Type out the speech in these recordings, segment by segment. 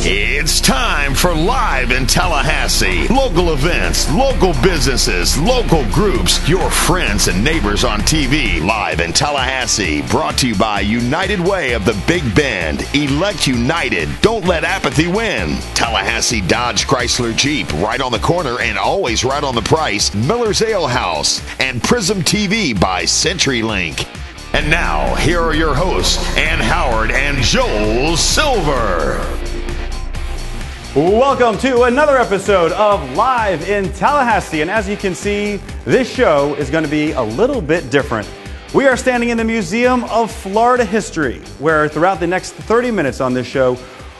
It's time for Live in Tallahassee. Local events, local businesses, local groups, your friends and neighbors on TV. Live in Tallahassee, brought to you by United Way of the Big Bend. Elect United. Don't let apathy win. Tallahassee Dodge Chrysler Jeep, right on the corner and always right on the price. Miller's Ale House and Prism TV by CenturyLink. And now, here are your hosts, Ann Howard and Joel Silver. Welcome to another episode of Live in Tallahassee. And as you can see, this show is going to be a little bit different. We are standing in the Museum of Florida History, where throughout the next 30 minutes on this show,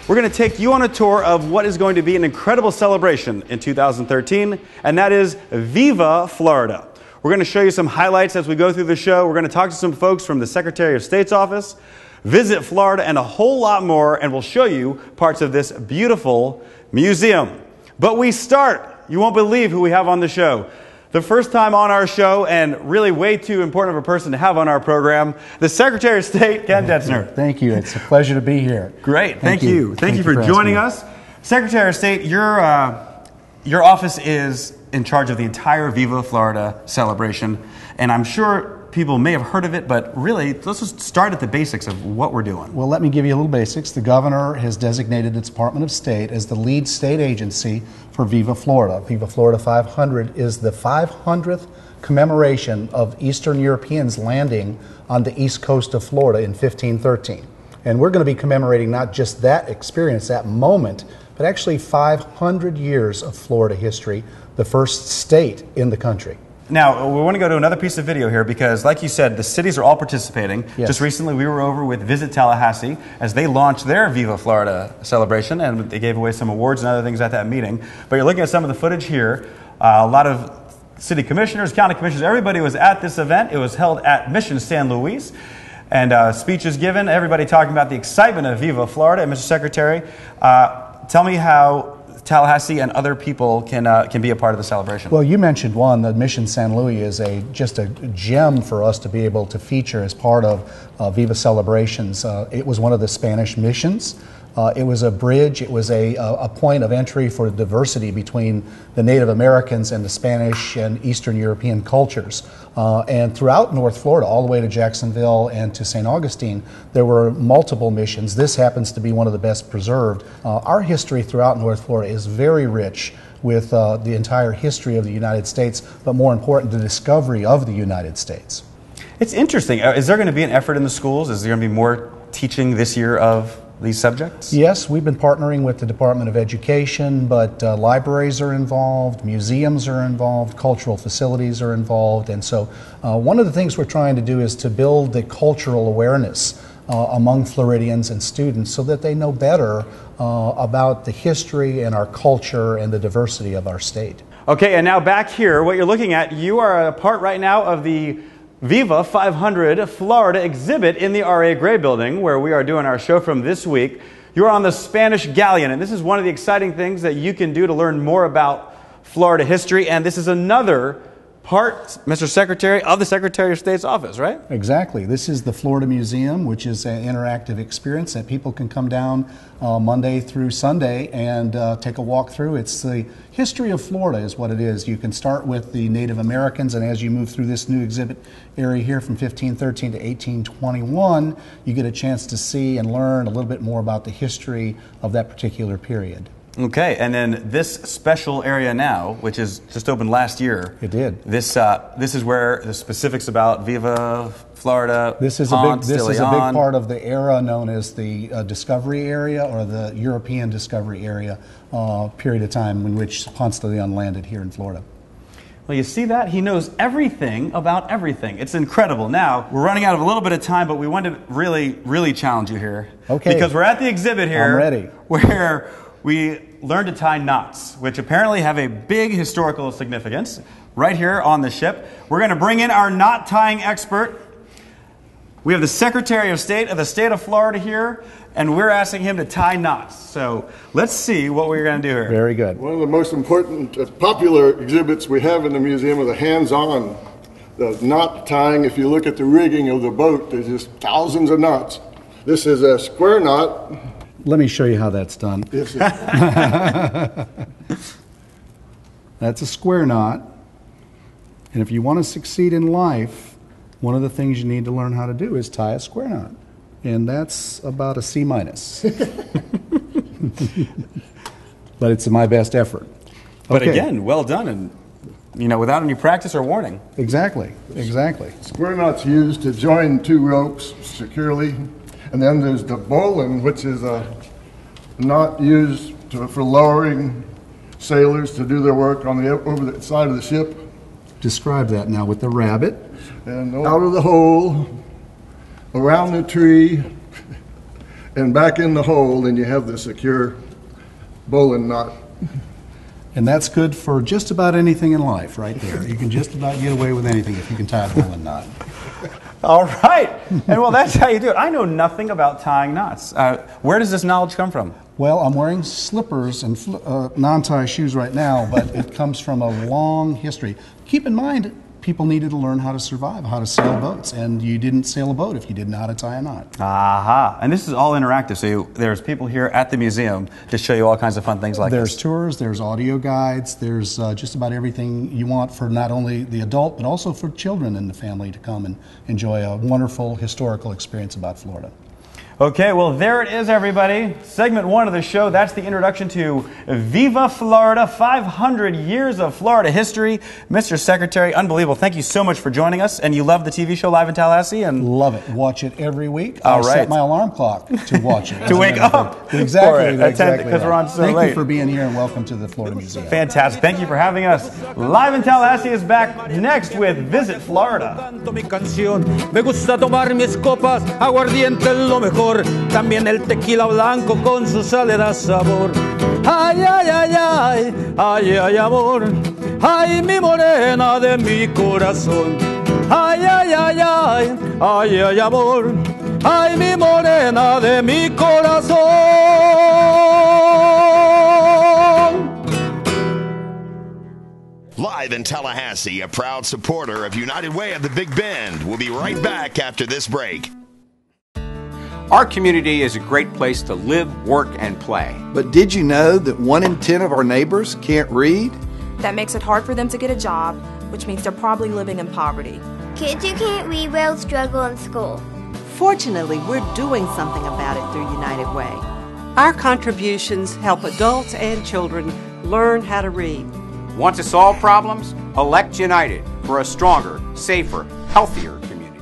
we're going to take you on a tour of what is going to be an incredible celebration in 2013, and that is Viva Florida. We're going to show you some highlights as we go through the show. We're going to talk to some folks from the Secretary of State's office, visit Florida, and a whole lot more, and we'll show you parts of this beautiful museum. But we start, you won't believe who we have on the show. The first time on our show, and really way too important of a person to have on our program, the Secretary of State, Ken Detzner. Thank you. It's a pleasure to be here. Great. Thank you. Thank you for joining us. Secretary of State, your office is in charge of the entire Viva Florida celebration, and I'm sure people may have heard of it, but really, let's just start at the basics of what we're doing. Well, let me give you a little basics. The governor has designated the Department of State as the lead state agency for Viva Florida. Viva Florida 500 is the 500th commemoration of Eastern Europeans landing on the east coast of Florida in 1513. And we're going to be commemorating not just that experience, that moment, but actually 500 years of Florida history, the first state in the country. Now, we want to go to another piece of video here because, like you said, the cities are all participating. Yes. Just recently, we were over with Visit Tallahassee as they launched their Viva Florida celebration, and they gave away some awards and other things at that meeting. But you're looking at some of the footage here. A lot of city commissioners, county commissioners, everybody was at this event. It was held at Mission San Luis. And speeches given, everybody talking about the excitement of Viva Florida. And Mr. Secretary, tell me how Tallahassee and other people can be a part of the celebration. Well, you mentioned one, the Mission San Luis is just a gem for us to be able to feature as part of Viva celebrations. It was one of the Spanish missions. It was a bridge. It was a point of entry for diversity between the Native Americans and the Spanish and Eastern European cultures. And throughout North Florida, all the way to Jacksonville and to St. Augustine, there were multiple missions. This happens to be one of the best preserved. Our history throughout North Florida is very rich with the entire history of the United States, but more important, the discovery of the United States. It's interesting. Is there going to be an effort in the schools? Is there going to be more teaching this year of these subjects? Yes, we've been partnering with the Department of Education, but libraries are involved, museums are involved, cultural facilities are involved, and so one of the things we're trying to do is to build the cultural awareness among Floridians and students so that they know better about the history and our culture and the diversity of our state. Okay, and now back here, what you're looking at, you are a part right now of the Viva 500 Florida exhibit in the R.A. Gray building, where we are doing our show from this week. You're on the Spanish Galleon, and this is one of the exciting things that you can do to learn more about Florida history, and this is another part, Mr. Secretary, of the Secretary of State's office, right? Exactly. This is the Florida Museum, which is an interactive experience that people can come down Monday through Sunday and take a walk through. It's the history of Florida is what it is. You can start with the Native Americans, and as you move through this new exhibit area here from 1513 to 1821, you get a chance to see and learn a little bit more about the history of that particular period. Okay, and then this special area now, which is just opened last year. It did. This is where the specifics about Viva Florida. This is a big part of the era known as the Discovery Area, or the European Discovery Area period of time in which Ponce de Leon landed here in Florida. Well, you see that? He knows everything about everything. It's incredible. Now, we're running out of a little bit of time, but we want to really, really challenge you here. Okay. Because we're at the exhibit here. I'm ready. Where we learned to tie knots, which apparently have a big historical significance. Right here on the ship. We're going to bring in our knot tying expert. We have the Secretary of State of the state of Florida here, and we're asking him to tie knots. So let's see what we're going to do here. Very good. One of the most important, popular exhibits we have in the museum are the hands-on, the knot tying. If you look at the rigging of the boat, there's just thousands of knots. This is a square knot. Let me show you how that's done. Yes, sir. That's a square knot. And if you want to succeed in life, one of the things you need to learn how to do is tie a square knot. And that's about a C-. But it's my best effort. But Okay. again, well done, and without any practice or warning. Exactly, exactly. Square knot's used to join two ropes securely. And then there's the bowline, which is a knot used for lowering sailors to do their work on over the side of the ship. Describe that now with the rabbit. And out of the hole, around the tree, and back in the hole, and you have the secure bowline knot. And that's good for just about anything in life right there. You can just about get away with anything if you can tie a bowline knot. All right. And well, that's how you do it. I know nothing about tying knots. Where does this knowledge come from? Well, I'm wearing slippers and non-tie shoes right now, but it comes from a long history. Keep in mind, people needed to learn how to survive, how to sail boats, and you didn't sail a boat if you didn't know how to tie a knot. Aha. And this is all interactive, so there's people here at the museum to show you all kinds of fun things like There's this. tours, there's audio guides, there's just about everything you want for not only the adult, but also for children in the family to come and enjoy a wonderful historical experience about Florida. Okay, well, there it is, everybody. Segment 1 of the show. That's the introduction to Viva Florida, 500 years of Florida history. Mr. Secretary, unbelievable. Thank you so much for joining us. And you love the TV show Live in Tallahassee? And Love it. Watch it every week. All I set right. my alarm clock to watch it. To wake up Exactly. for it, because we're on so Thank late. you for being here and welcome to the Florida Museum. Fantastic. Thank you for having us. Live in Tallahassee is back next with Visit Florida. Canto mi canción, me gusta tomar mis copas, aguardiente es lo mejor, también el tequila blanco con su sal le da sabor. Ay, ay, ay, ay, ay, ay, amor, ay, mi morena de mi corazón. Ay, ay, ay, ay, ay, ay, amor, ay, mi morena de mi corazón. Live in Tallahassee, a proud supporter of United Way of the Big Bend. We'll be right back after this break. Our community is a great place to live, work, and play. But did you know that 1 in 10 of our neighbors can't read? That makes it hard for them to get a job, which means they're probably living in poverty. Kids who can't read well struggle in school. Fortunately, we're doing something about it through United Way. Our contributions help adults and children learn how to read. Want to solve problems? Elect United for a stronger, safer, healthier community.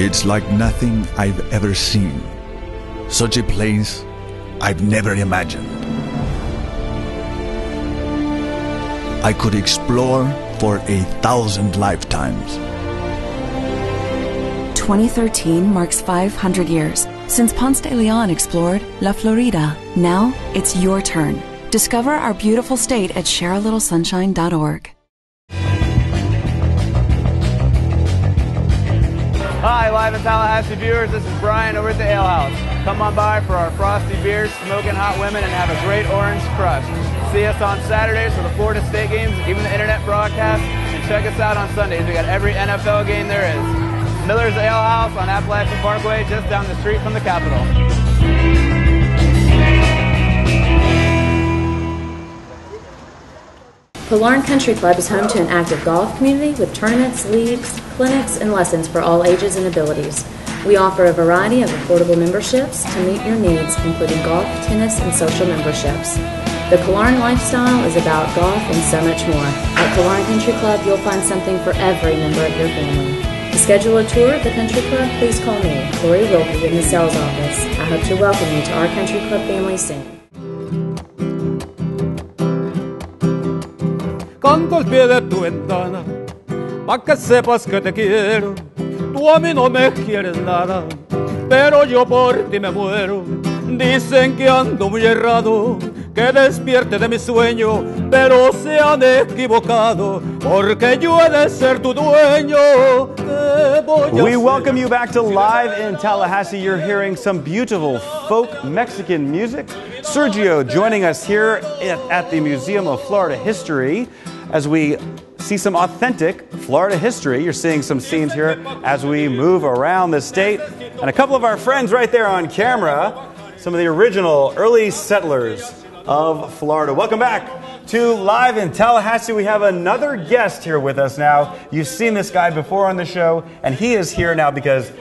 It's like nothing I've ever seen. Such a place I've never imagined. I could explore for 1,000 lifetimes. 2013 marks 500 years since Ponce de Leon explored La Florida. Now it's your turn. Discover our beautiful state at sharealittle.sunshine.org. Hi, Live in Tallahassee viewers. This is Brian over at the Ale House. Come on by for our frosty beers, smoking hot women, and have a great orange crush. See us on Saturdays for the Florida State games, even the internet broadcast, and check us out on Sundays. We got every NFL game there is. Miller's Ale House on Appalachian Parkway, just down the street from the Capitol. Killearn Country Club is home to an active golf community with tournaments, leagues, clinics, and lessons for all ages and abilities. We offer a variety of affordable memberships to meet your needs, including golf, tennis, and social memberships. The Killearn lifestyle is about golf and so much more. At Killearn Country Club, you'll find something for every member of your family. To schedule a tour at the country club, please call me, Lori Wilkie, in the sales office. I hope to welcome you to our country club family soon. Canto al pie de tu ventana, pa' que sepas que te quiero. Tú a mí no me quieres nada, pero yo por ti me muero. Dicen que ando muy errado, que despierte de mi sueño, pero se han equivocado, porque yo he de ser tu dueño. We welcome you back to Live in Tallahassee. You're hearing some beautiful folk Mexican music. Sergio joining us here at the Museum of Florida History as we see some authentic Florida history. You're seeing some scenes here as we move around the state. And a couple of our friends right there on camera, some of the original early settlers of Florida. Welcome back to Live in Tallahassee. We have another guest here with us now. You've seen this guy before on the show, and he is here now because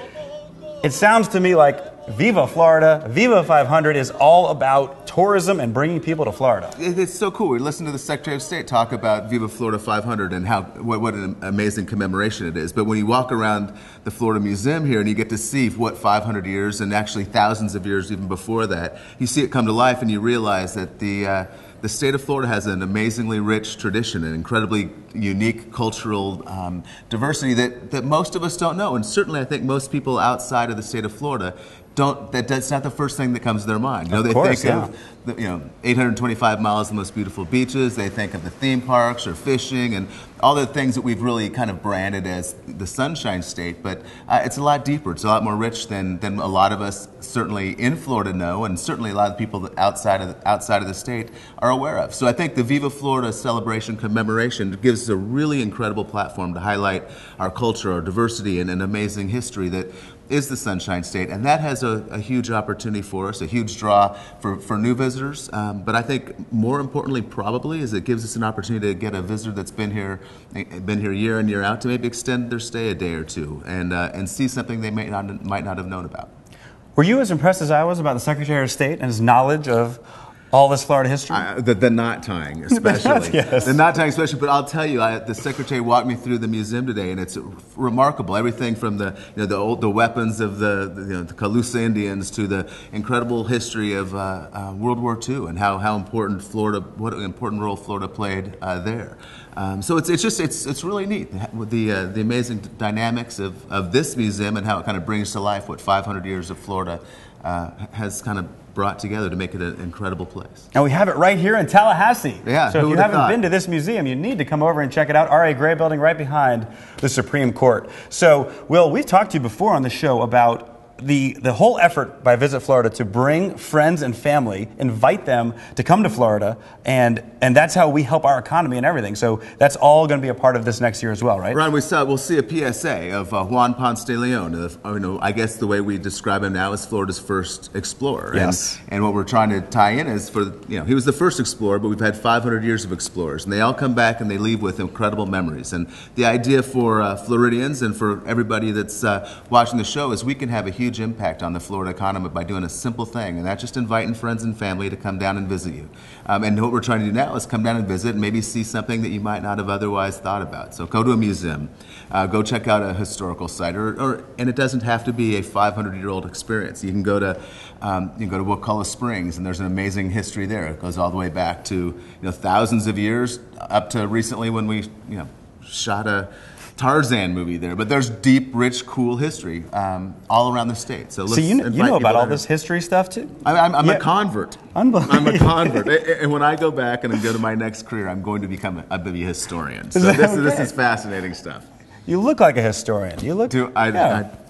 it sounds to me like Viva Florida, Viva 500 is all about tourism and bringing people to Florida. It's so cool. We listened to the Secretary of State talk about Viva Florida 500 and what an amazing commemoration it is. But when you walk around the Florida Museum here and you get to see what 500 years and actually thousands of years even before that, you see it come to life and you realize that the state of Florida has an amazingly rich tradition and incredibly unique cultural diversity that most of us don't know. And certainly I think most people outside of the state of Florida that's not the first thing that comes to their mind. You know, they think of 825 miles of the most beautiful beaches, they think of the theme parks or fishing and all the things that we've really kind of branded as the Sunshine State, but it's a lot deeper. It's a lot more rich than a lot of us certainly in Florida know, and certainly a lot of people outside of the state are aware of. So I think the Viva Florida celebration commemoration gives us a really incredible platform to highlight our culture, our diversity, and an amazing history that is the Sunshine State, and that has a huge opportunity for us, a huge draw for new visitors. But I think more importantly, probably, is it gives us an opportunity to get a visitor that's been here year in, year out to maybe extend their stay a day or two and see something they might not have known about. Were you as impressed as I was about the Secretary of State and his knowledge of all this Florida history? The knot tying, especially. Yes. The knot tying, especially. But I'll tell you, the secretary walked me through the museum today, and it's remarkable. Everything from the weapons of the Calusa Indians to the incredible history of World War II and how important what an important role Florida played there. So it's really neat with the amazing dynamics of this museum and how it kind of brings to life what 500 years of Florida has kind of brought together to make it an incredible place. And we have it right here in Tallahassee. Yeah, so if you haven't been to this museum, you need to come over and check it out. R.A. Gray Building right behind the Supreme Court. So, Will, we've talked to you before on the show about the whole effort by Visit Florida to bring friends and family, invite them to come to Florida, and that's how we help our economy and everything. So that's all going to be a part of this next year as well, right? Ron, we'll see a PSA of Juan Ponce de Leon. I guess the way we describe him now is Florida's first explorer. Yes. And what we're trying to tie in is he was the first explorer, but we've had 500 years of explorers, and they all come back and they leave with incredible memories. And the idea for Floridians and for everybody that's watching the show is we can have a huge impact on the Florida economy by doing a simple thing, and that's just inviting friends and family to come down and visit you. And what we're trying to do now is come down and visit and maybe see something that you might not have otherwise thought about. So go to a museum, go check out a historical site, and it doesn't have to be a 500-year-old experience. You can go to Wakulla Springs, and there's an amazing history there. It goes all the way back to thousands of years up to recently when we shot a Tarzan movie there, but there's deep, rich, cool history all around the state. So you know about all this history stuff too? I'm a convert. Unbelievable. I'm a convert. And when I go back and go to my next career, I'm going to become a historian. So this is fascinating stuff. You look like a historian. You look.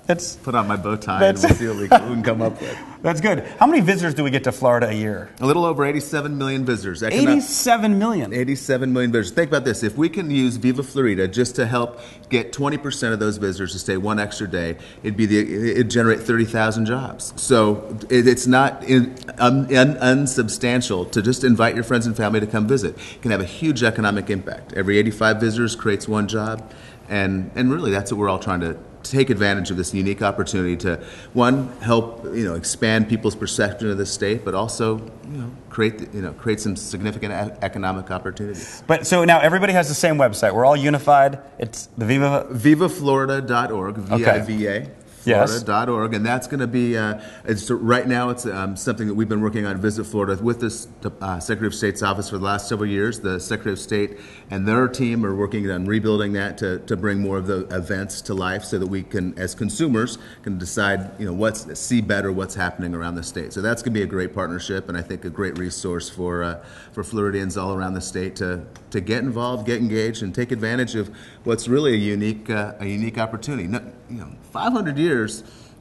Let's put on my bow tie and we'll see what we can come up with. That's good. How many visitors do we get to Florida a year? A little over 87 million visitors. 87 million? 87 million visitors. Think about this. If we can use Viva Florida just to help get 20% of those visitors to stay one extra day, it'd generate 30,000 jobs. So it's not unsubstantial to just invite your friends and family to come visit. It can have a huge economic impact. Every 85 visitors creates one job. And really, that's what we're all trying to take advantage of, this unique opportunity to, one, help expand people's perception of the state, but also create some significant economic opportunities. But so now everybody has the same website. We're all unified. It's the VivaFlorida.org. VIVA. Florida.org, and that's going to be, right now it's something that we've been working on Visit Florida with the Secretary of State's office for the last several years. The Secretary of State and their team are working on rebuilding that to bring more of the events to life so that we can, as consumers, can decide, see better what's happening around the state. So that's going to be a great partnership, and I think a great resource for Floridians all around the state to get involved, get engaged, and take advantage of what's really a unique opportunity. 500 years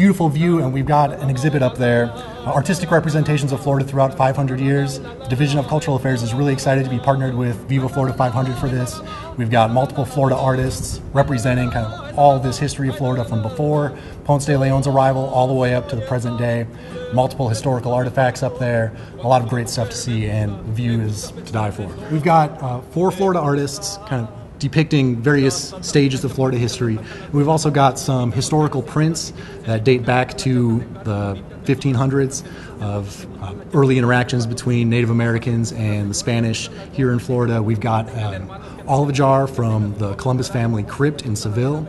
beautiful view, and we've got an exhibit up there, artistic representations of Florida throughout 500 years. The Division of Cultural Affairs is really excited to be partnered with Viva Florida 500 for this. We've got multiple Florida artists representing kind of all this history of Florida from before Ponce de Leon's arrival all the way up to the present day. Multiple historical artifacts up there, a lot of great stuff to see, and the view is to die for. We've got 4 Florida artists kind of depicting various stages of Florida history. We've also got some historical prints that date back to the 1500s of early interactions between Native Americans and the Spanish here in Florida. We've got an olive jar from the Columbus family crypt in Seville,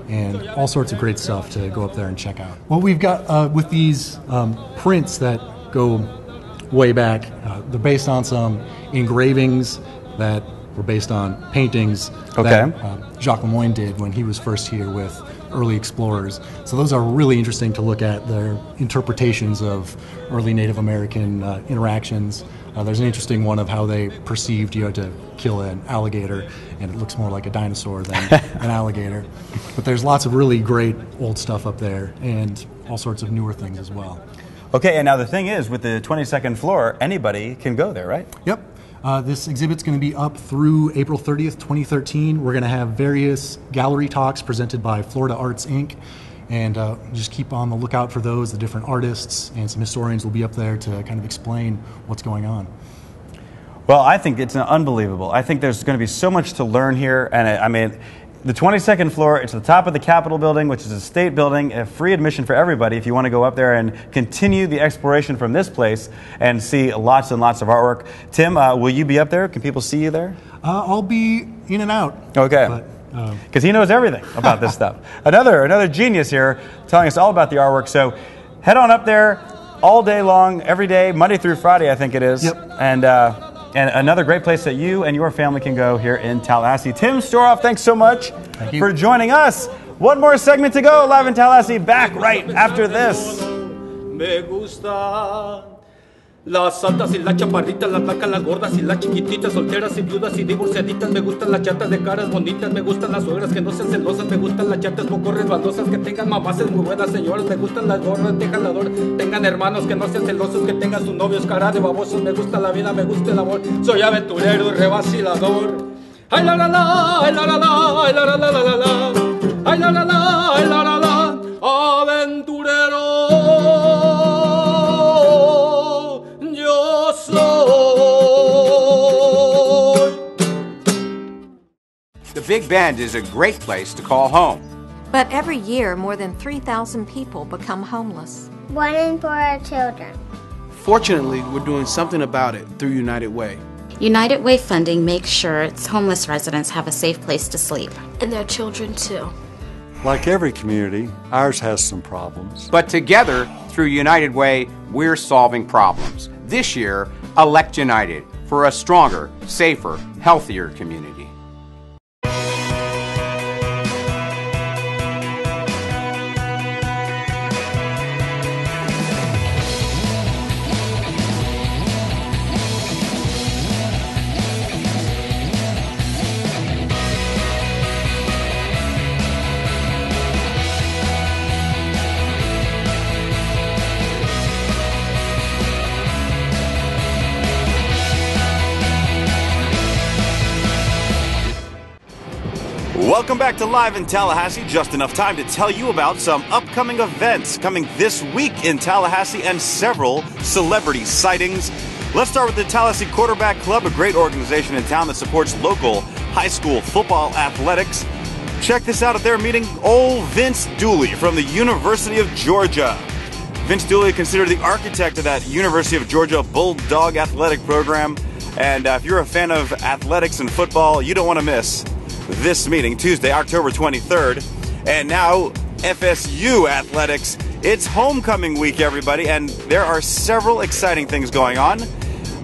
and all sorts of great stuff to go up there and check out. Well, we've got with these prints that go way back, they're based on some engravings that were based on paintings that Jacques Lemoyne did when he was first here with early explorers. So those are really interesting to look at, their interpretations of early Native American interactions. There's an interesting one of how they perceived you had to kill an alligator, and it looks more like a dinosaur than an alligator. But there's lots of really great old stuff up there, and all sorts of newer things as well. Okay, and now the thing is, with the 22nd floor, anybody can go there, right? Yep. This exhibit's going to be up through April 30th, 2013. We're going to have various gallery talks presented by Florida Arts, Inc., and just keep on the lookout for those. The different artists and some historians will be up there to kind of explain what's going on. Well, I think it's unbelievable. I think there's going to be so much to learn here, and I mean, the 22nd floor, it's the top of the Capitol building, which is a state building, a free admission for everybody if you want to go up there and continue the exploration from this place and see lots and lots of artwork. Tim, will you be up there? Can people see you there? I'll be in and out. Okay. Because he knows everything about this stuff. Another genius here telling us all about the artwork. So head on up there all day long, every day, Monday through Friday, I think it is. Yep. And another great place that you and your family can go here in Tallahassee. Tim Storoff, thanks so much for joining us. One more segment to go, live in Tallahassee, back right after this. Me gusta las altas y las chaparritas, las flacas, las gordas y las chiquititas, solteras y viudas y divorciaditas. Me gustan las chatas de caras bonitas, me gustan las suegras que no sean celosas, me gustan las chatas poco resbalosas, que tengan mamases muy buenas señoras, me gustan las gorras de jalador, tengan hermanos que no sean celosos, que tengan sus novios cara de babosos. Me gusta la vida, me gusta el amor, soy aventurero y revacilador. Ay la la la, ay la la la, ay la la la la la, ay la la la, ay la la la, aventurero yo soy. The Big Bend is a great place to call home. But every year, more than 3,000 people become homeless. 1 in 4 are children. Fortunately, we're doing something about it through United Way. United Way funding makes sure its homeless residents have a safe place to sleep. And their children, too. Like every community, ours has some problems. But together, through United Way, we're solving problems. This year, elect United for a stronger, safer, healthier community. Welcome back to Live in Tallahassee. Just enough time to tell you about some upcoming events coming this week in Tallahassee and several celebrity sightings. Let's start with the Tallahassee Quarterback Club, a great organization in town that supports local high school football athletics. Check this out at their meeting, old Vince Dooley from the University of Georgia. Vince Dooley, considered the architect of that University of Georgia Bulldog athletic program. And if you're a fan of athletics and football, you don't want to miss this meeting, Tuesday, October 23rd. And now, FSU athletics. It's homecoming week, everybody, and there are several exciting things going on.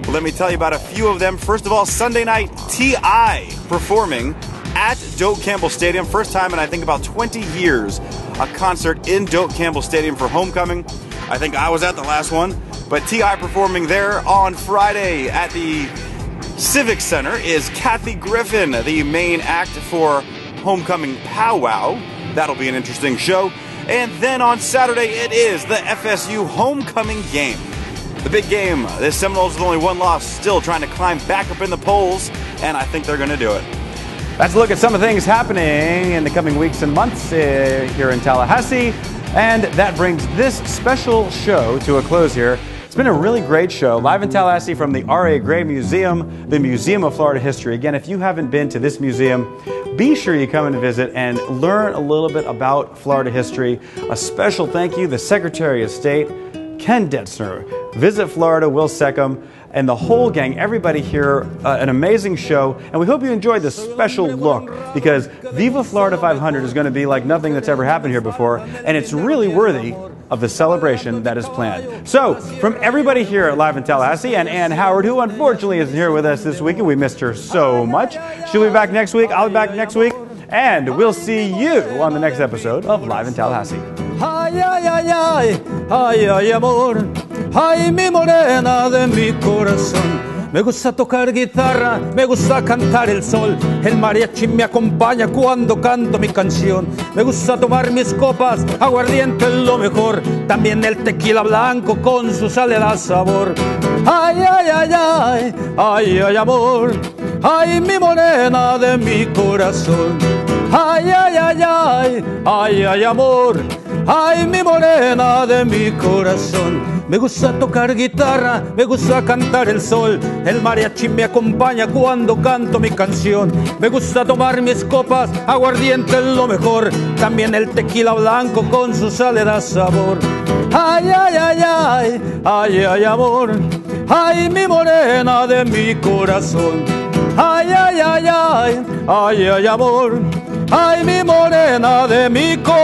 Let me tell you about a few of them. First of all, Sunday night, T.I. performing at Doak Campbell Stadium. First time in, I think, about 20 years, a concert in Doak Campbell Stadium for homecoming. I think I was at the last one, but T.I. performing there on Friday. At the Civic Center is Kathy Griffin, the main act for Homecoming Powwow. That'll be an interesting show. And then on Saturday, it is the FSU homecoming game. The big game. The Seminoles with only one loss, still trying to climb back up in the polls, and I think they're going to do it. Let's look at some of the things happening in the coming weeks and months here in Tallahassee. And that brings this special show to a close here. It's been a really great show, live in Tallahassee from the R.A. Gray Museum, the Museum of Florida History. Again, if you haven't been to this museum, be sure you come and visit and learn a little bit about Florida history. A special thank you, the Secretary of State, Ken Detzner, Visit Florida, Will Seckham, and the whole gang, everybody here, an amazing show. And we hope you enjoyed this special look, because Viva Florida 500 is going to be like nothing that's ever happened here before, and it's really worthy of the celebration that is planned. So, from everybody here at Live in Tallahassee, and Ann Howard, who unfortunately isn't here with us this week, and we missed her so much. She'll be back next week, I'll be back next week, and we'll see you on the next episode of Live in Tallahassee. Ay, ay, ay, ay, ay, ay, amor, ay, mi morena de mi corazón. Me gusta tocar guitarra, me gusta cantar el sol. El mariachi me acompaña cuando canto mi canción. Me gusta tomar mis copas, aguardiente es lo mejor. También el tequila blanco con su sal le da sabor. Ay, ay, ay, ay, ay, ay, amor, ay, mi morena de mi corazón. Ay, ay, ay, ay, ay, ay, amor, ay, mi morena de mi corazón. Me gusta tocar guitarra, me gusta cantar el sol. El mariachi me acompaña cuando canto mi canción. Me gusta tomar mis copas, aguardiente es lo mejor. También el tequila blanco con su sal le da sabor. Ay, ay, ay, ay, ay, ay, amor, ay, mi morena de mi corazón. Ay, ay, ay, ay, ay, ay, amor, ay, mi morena de mi corazón.